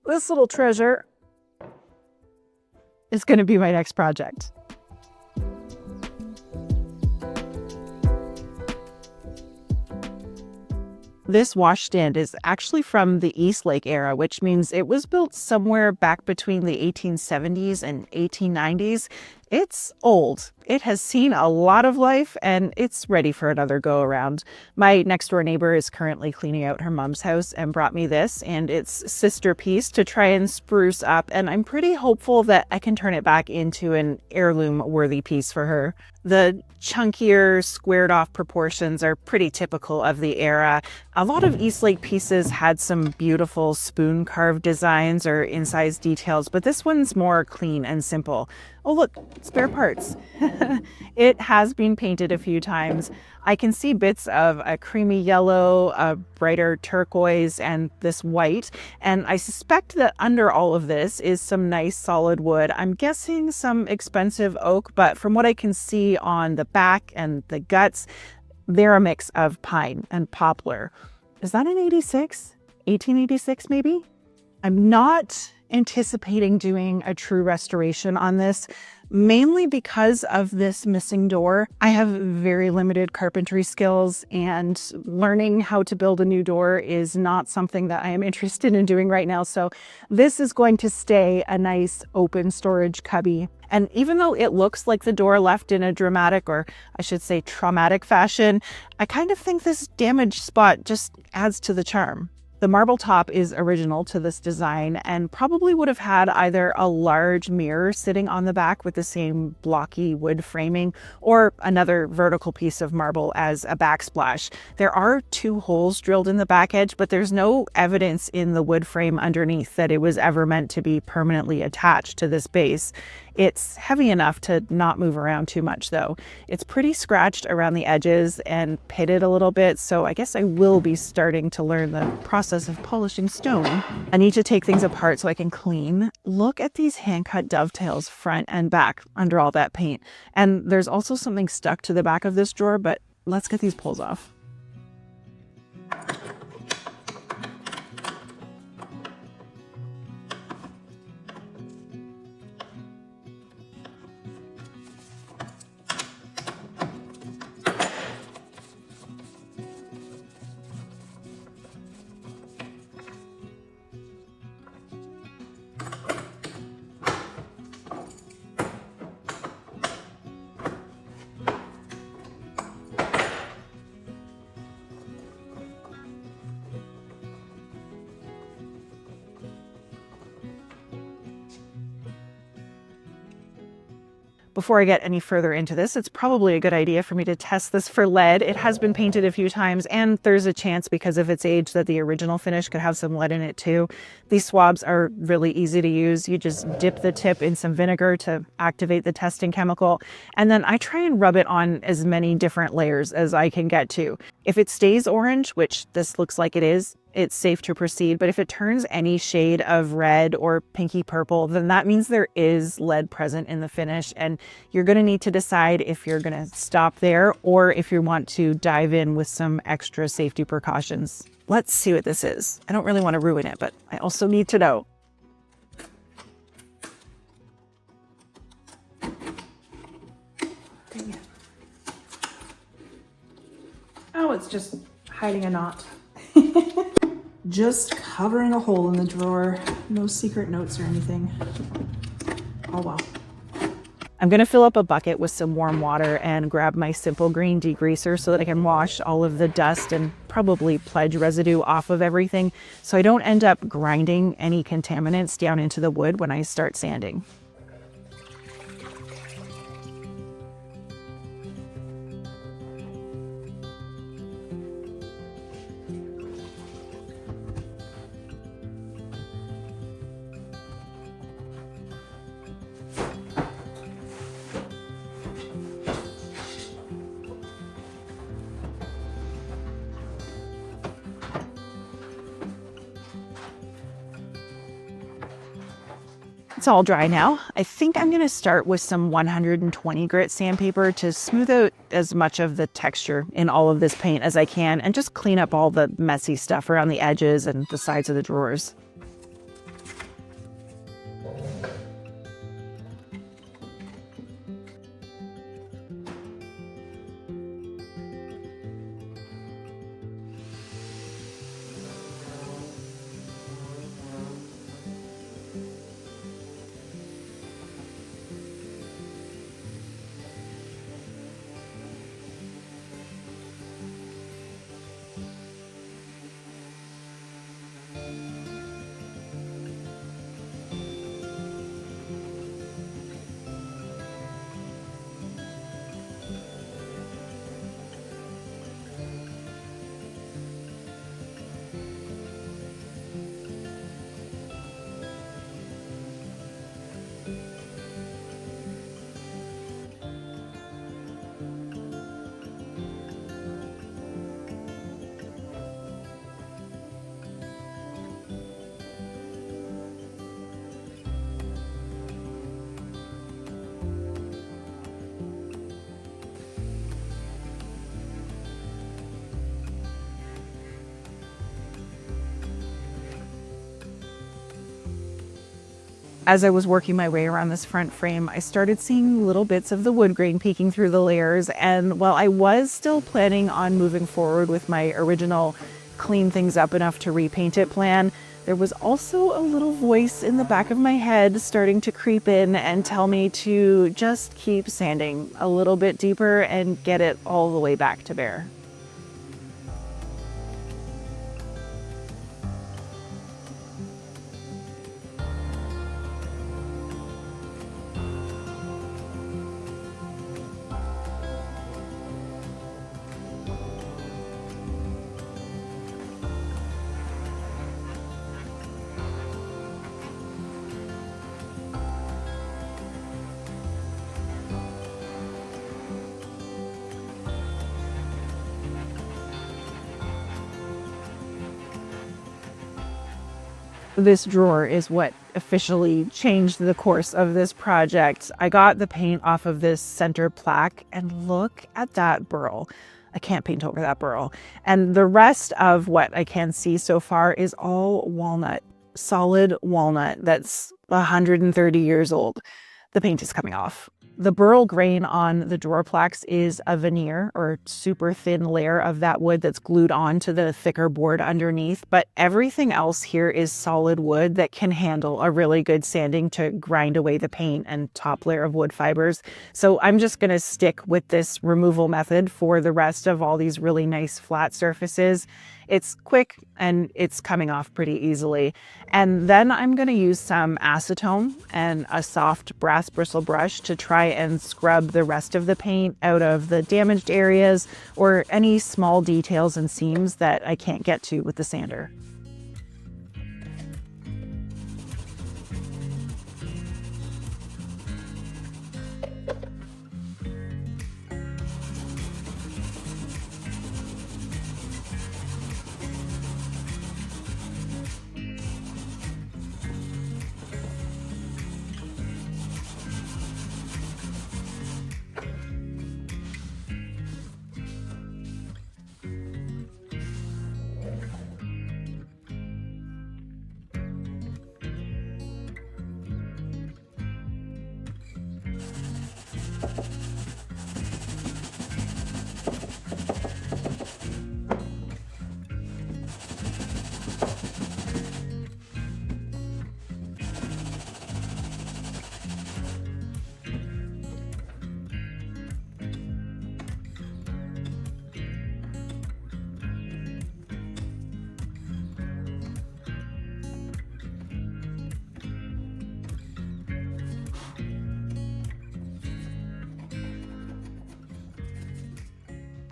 this little treasure is going to be my next project. This washstand is actually from the Eastlake era, which means it was built somewhere back between the 1870s and 1890s. It's old. It has seen a lot of life and it's ready for another go around. My next door neighbor is currently cleaning out her mom's house and brought me this and its sister piece to try and spruce up. And I'm pretty hopeful that I can turn it back into an heirloom worthy piece for her. The chunkier, squared off proportions are pretty typical of the era. A lot of Eastlake pieces had some beautiful spoon carved designs or incised details, but this one's more clean and simple. Oh look, spare parts. It has been painted a few times. I can see bits of a creamy yellow, a brighter turquoise, and this white. And I suspect that under all of this is some nice solid wood. I'm guessing some expensive oak, but from what I can see on the back and the guts, they're a mix of pine and poplar. Is that an 86? 1886 maybe? I'm not anticipating doing a true restoration on this, mainly because of this missing door. I have very limited carpentry skills and learning how to build a new door is not something that I am interested in doing right now. So this is going to stay a nice open storage cubby. And even though it looks like the door left in a dramatic, or I should say traumatic fashion, I kind of think this damaged spot just adds to the charm. The marble top is original to this design and probably would have had either a large mirror sitting on the back with the same blocky wood framing or another vertical piece of marble as a backsplash. There are 2 holes drilled in the back edge, but there's no evidence in the wood frame underneath that it was ever meant to be permanently attached to this base. It's heavy enough to not move around too much though. It's pretty scratched around the edges and pitted a little bit, so I guess I will be starting to learn the process of polishing stone. I need to take things apart so I can clean. Look at these hand-cut dovetails front and back under all that paint. And there's also something stuck to the back of this drawer, but let's get these pulls off. Before I get any further into this, it's probably a good idea for me to test this for lead. It has been painted a few times and there's a chance because of its age that the original finish could have some lead in it too. These swabs are really easy to use. You just dip the tip in some vinegar to activate the testing chemical, and then I try and rub it on as many different layers as I can get to. If it stays orange, which this looks like it is, it's safe to proceed. But if it turns any shade of red or pinky purple, then that means there is lead present in the finish. And you're going to need to decide if you're going to stop there or if you want to dive in with some extra safety precautions. Let's see what this is. I don't really want to ruin it, but I also need to know. Oh, it's just hiding a knot. Just covering a hole in the drawer. No secret notes or anything. Oh well. I'm gonna fill up a bucket with some warm water and grab my simple green degreaser so that I can wash all of the dust and probably pledge residue off of everything so I don't end up grinding any contaminants down into the wood when I start sanding. It's all dry now. I think I'm going to start with some 120 grit sandpaper to smooth out as much of the texture in all of this paint as I can and just clean up all the messy stuff around the edges and the sides of the drawers. As I was working my way around this front frame, I started seeing little bits of the wood grain peeking through the layers. And while I was still planning on moving forward with my original clean things up enough to repaint it plan, there was also a little voice in the back of my head starting to creep in and tell me to just keep sanding a little bit deeper and get it all the way back to bare. This drawer is what officially changed the course of this project. I got the paint off of this center plaque and look at that burl. I can't paint over that burl. And the rest of what I can see so far is all walnut, solid walnut that's 130 years old. The paint is coming off. The burl grain on the drawer plaques is a veneer or super thin layer of that wood that's glued on to the thicker board underneath, but everything else here is solid wood that can handle a really good sanding to grind away the paint and top layer of wood fibers. So I'm just going to stick with this removal method for the rest of all these really nice flat surfaces. It's quick and it's coming off pretty easily. And then I'm going to use some acetone and a soft brass bristle brush to try and scrub the rest of the paint out of the damaged areas or any small details and seams that I can't get to with the sander.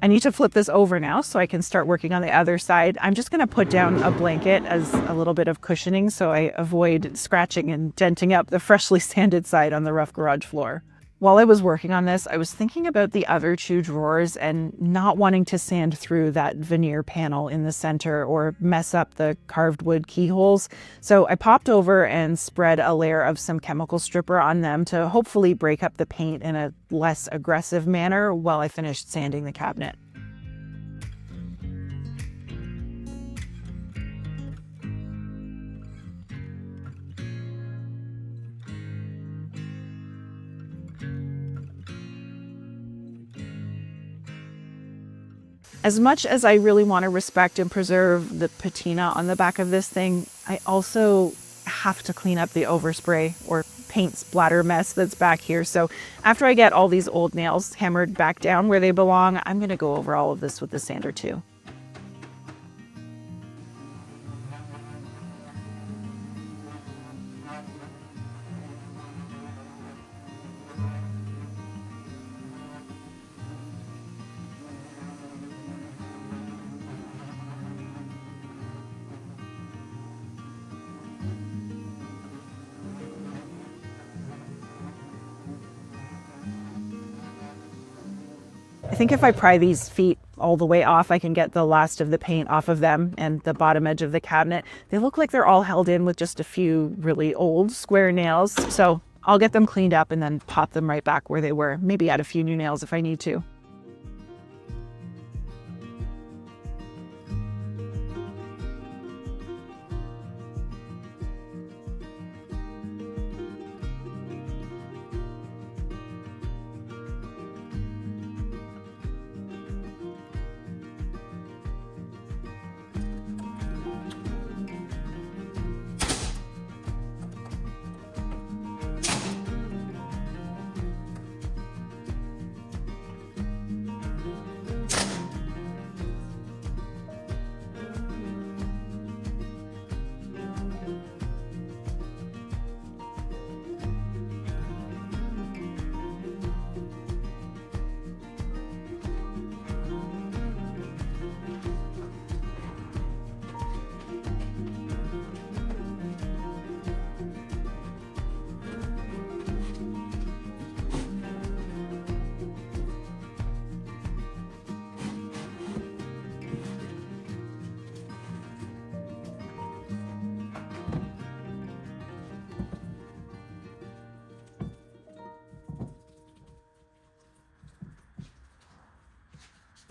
I need to flip this over now so I can start working on the other side. I'm just going to put down a blanket as a little bit of cushioning so I avoid scratching and denting up the freshly sanded side on the rough garage floor. While I was working on this, I was thinking about the other two drawers and not wanting to sand through that veneer panel in the center or mess up the carved wood keyholes. So I popped over and spread a layer of some chemical stripper on them to hopefully break up the paint in a less aggressive manner while I finished sanding the cabinet. As much as I really want to respect and preserve the patina on the back of this thing, I also have to clean up the overspray or paint splatter mess that's back here. So after I get all these old nails hammered back down where they belong, I'm going to go over all of this with the sander too. think if I pry these feet all the way off, I can get the last of the paint off of them and the bottom edge of the cabinet. They look like they're all held in with just a few really old square nails. So I'll get them cleaned up and then pop them right back where they were. Maybe add a few new nails if I need to.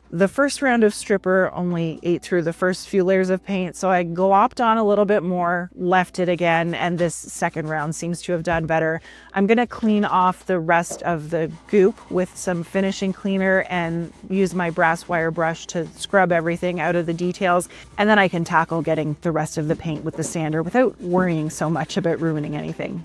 The first round of stripper only ate through the first few layers of paint, so I glopped on a little bit more, left it again, and this second round seems to have done better. I'm gonna clean off the rest of the goop with some finishing cleaner and use my brass wire brush to scrub everything out of the details, and then I can tackle getting the rest of the paint with the sander without worrying so much about ruining anything.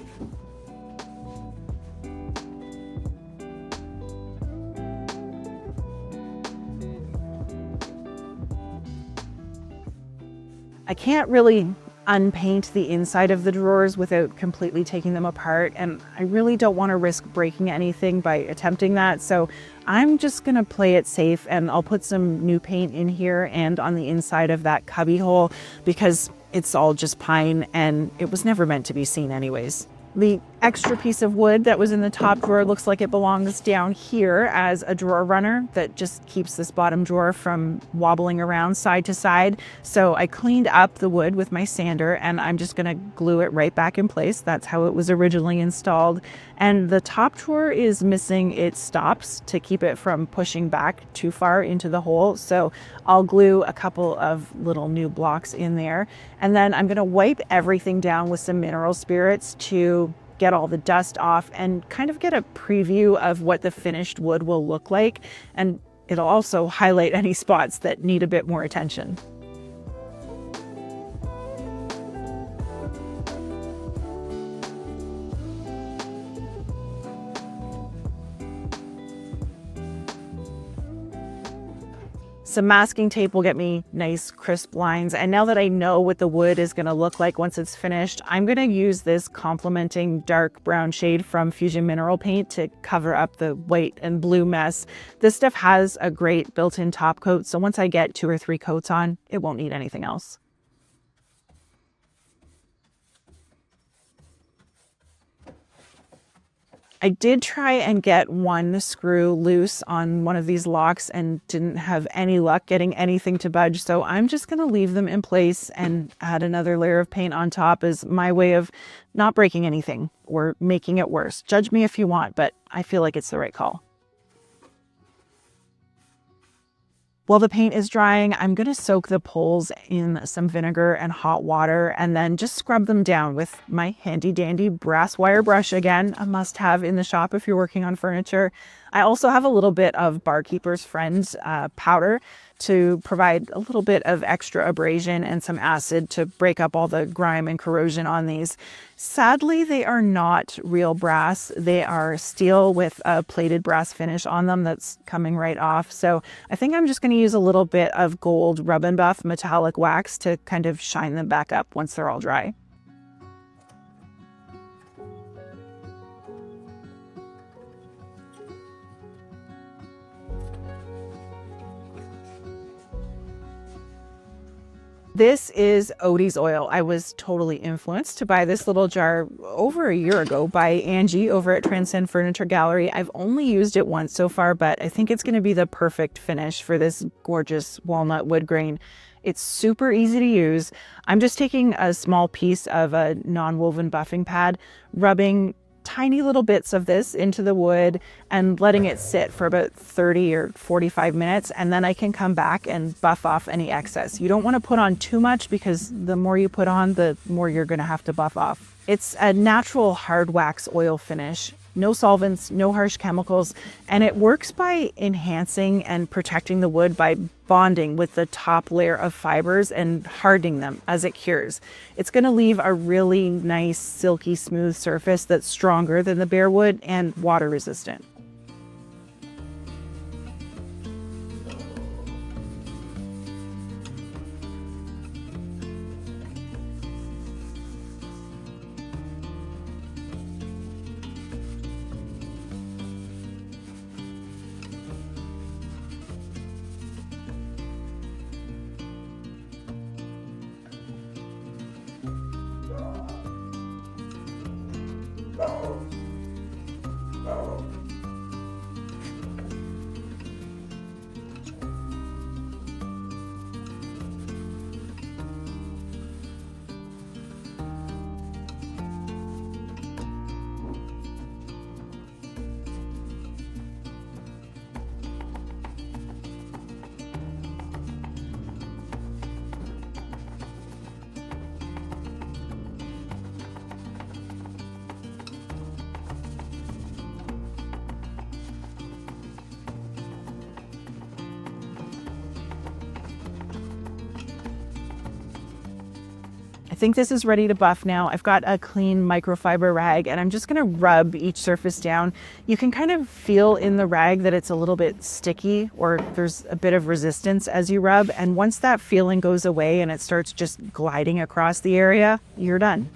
I can't really unpaint the inside of the drawers without completely taking them apart, and I really don't want to risk breaking anything by attempting that, so I'm just gonna play it safe and I'll put some new paint in here and on the inside of that cubby hole because it's all just pine and it was never meant to be seen anyways. The extra piece of wood that was in the top drawer looks like it belongs down here as a drawer runner that just keeps this bottom drawer from wobbling around side to side. So I cleaned up the wood with my sander and I'm just gonna glue it right back in place. That's how it was originally installed. And the top drawer is missing its stops to keep it from pushing back too far into the hole. So I'll glue a couple of little new blocks in there. And then I'm gonna wipe everything down with some mineral spirits to get all the dust off and kind of get a preview of what the finished wood will look like. And it'll also highlight any spots that need a bit more attention. Some masking tape will get me nice crisp lines. And now that I know what the wood is gonna look like once it's finished, I'm gonna use this complementing dark brown shade from Fusion Mineral Paint to cover up the white and blue mess. This stuff has a great built-in top coat, so once I get 2 or 3 coats on, it won't need anything else. I did try and get one screw loose on one of these locks and didn't have any luck getting anything to budge. So I'm just gonna leave them in place and add another layer of paint on top as my way of not breaking anything or making it worse. Judge me if you want, but I feel like it's the right call. While the paint is drying, I'm going to soak the poles in some vinegar and hot water and then just scrub them down with my handy dandy brass wire brush. Again, a must have in the shop if you're working on furniture. I also have a little bit of Barkeeper's Friend powder to provide a little bit of extra abrasion and some acid to break up all the grime and corrosion on these. Sadly, they are not real brass. They are steel with a plated brass finish on them that's coming right off. So I think I'm just going to use a little bit of gold Rub and Buff metallic wax to kind of shine them back up once they're all dry. This is Odie's oil. I was totally influenced to buy this little jar over a year ago by Angie over at Transcend Furniture Gallery. I've only used it once so far, but I think it's going to be the perfect finish for this gorgeous walnut wood grain. It's super easy to use. I'm just taking a small piece of a non-woven buffing pad, rubbing tiny little bits of this into the wood and letting it sit for about 30 or 45 minutes, and then I can come back and buff off any excess. You don't want to put on too much because the more you put on, the more you're going to have to buff off. It's a natural hard wax oil finish. No solvents, no harsh chemicals, and it works by enhancing and protecting the wood by bonding with the top layer of fibers and hardening them as it cures. It's going to leave a really nice, silky, smooth surface that's stronger than the bare wood and water resistant. I think this is ready to buff now. I've got a clean microfiber rag and I'm just gonna rub each surface down. You can kind of feel in the rag that it's a little bit sticky or there's a bit of resistance as you rub. And once that feeling goes away and it starts just gliding across the area, you're done.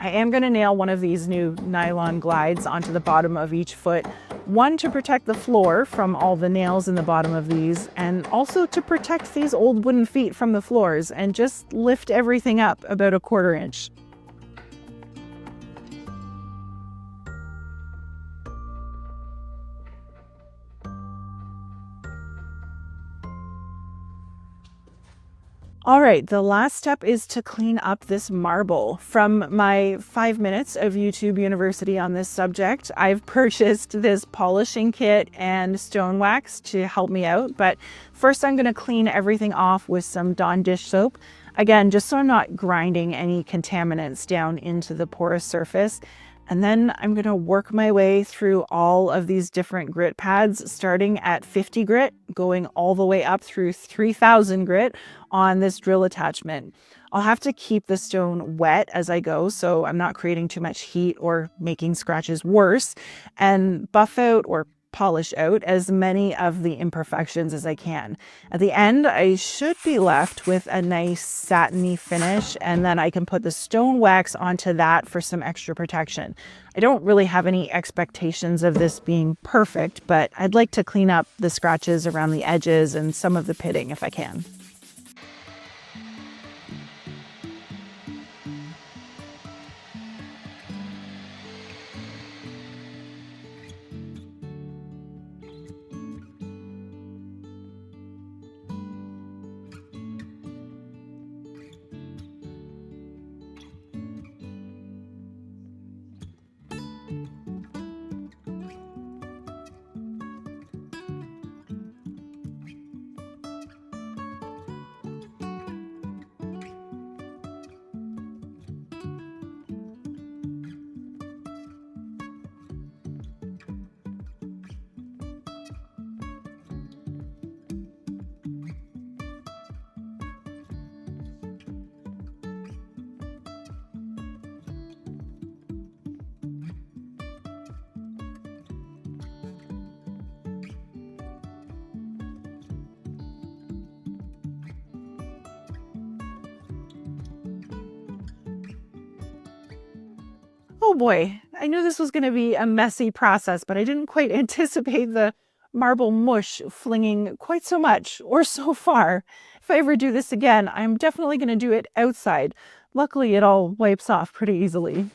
I am going to nail one of these new nylon glides onto the bottom of each foot. One to protect the floor from all the nails in the bottom of these, and also to protect these old wooden feet from the floors and just lift everything up about 1/4 inch. All right, the last step is to clean up this marble. From my 5 minutes of YouTube University on this subject, I've purchased this polishing kit and stone wax to help me out. But first I'm gonna clean everything off with some Dawn dish soap. Again, just so I'm not grinding any contaminants down into the porous surface. And then I'm going to work my way through all of these different grit pads, starting at 50 grit, going all the way up through 3000 grit on this drill attachment. I'll have to keep the stone wet as I go, so I'm not creating too much heat or making scratches worse, and buff out or polish out as many of the imperfections as I can. At the end, I should be left with a nice satiny finish, and then I can put the stone wax onto that for some extra protection. I don't really have any expectations of this being perfect, but I'd like to clean up the scratches around the edges and some of the pitting if I can. Oh boy, I knew this was going to be a messy process, but I didn't quite anticipate the marble mush flinging quite so much or so far. If I ever do this again, I'm definitely going to do it outside. Luckily, it all wipes off pretty easily.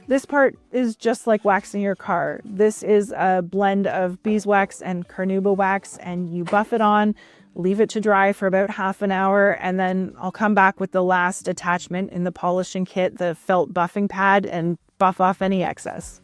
This part is just like waxing your car. This is a blend of beeswax and carnauba wax, and you buff it on, leave it to dry for about half an hour, and then I'll come back with the last attachment in the polishing kit, the felt buffing pad, and buff off any excess.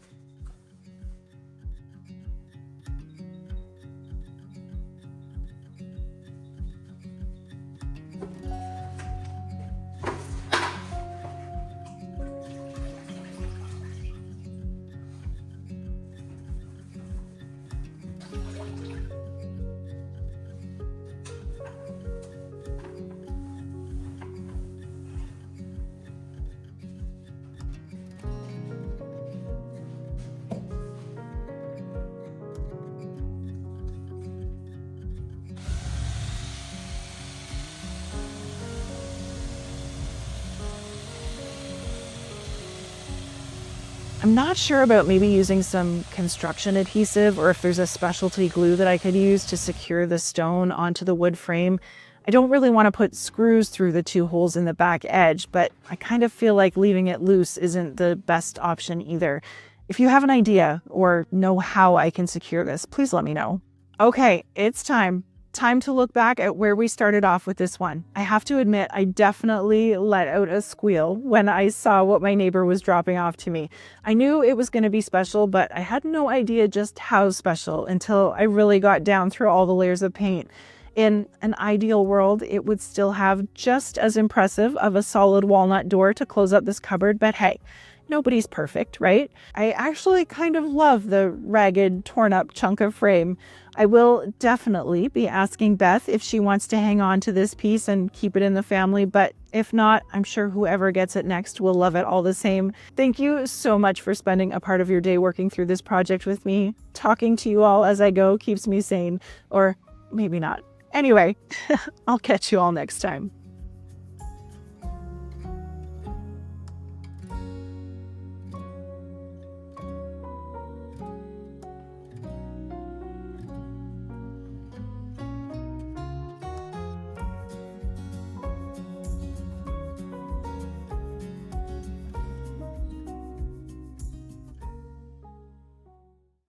I'm not sure about maybe using some construction adhesive or if there's a specialty glue that I could use to secure the stone onto the wood frame. I don't really want to put screws through the 2 holes in the back edge, but I kind of feel like leaving it loose isn't the best option either. If you have an idea or know how I can secure this, please let me know. Okay, it's time. Time to look back at where we started off with this one. I have to admit, I definitely let out a squeal when I saw what my neighbor was dropping off to me. I knew it was going to be special, but I had no idea just how special until I really got down through all the layers of paint. In an ideal world, it would still have just as impressive of a solid walnut door to close up this cupboard, but hey, nobody's perfect, right? I actually kind of love the ragged, torn up chunk of frame. I will definitely be asking Beth if she wants to hang on to this piece and keep it in the family, but if not, I'm sure whoever gets it next will love it all the same. Thank you so much for spending a part of your day working through this project with me. Talking to you all as I go keeps me sane, or maybe not. Anyway, I'll catch you all next time.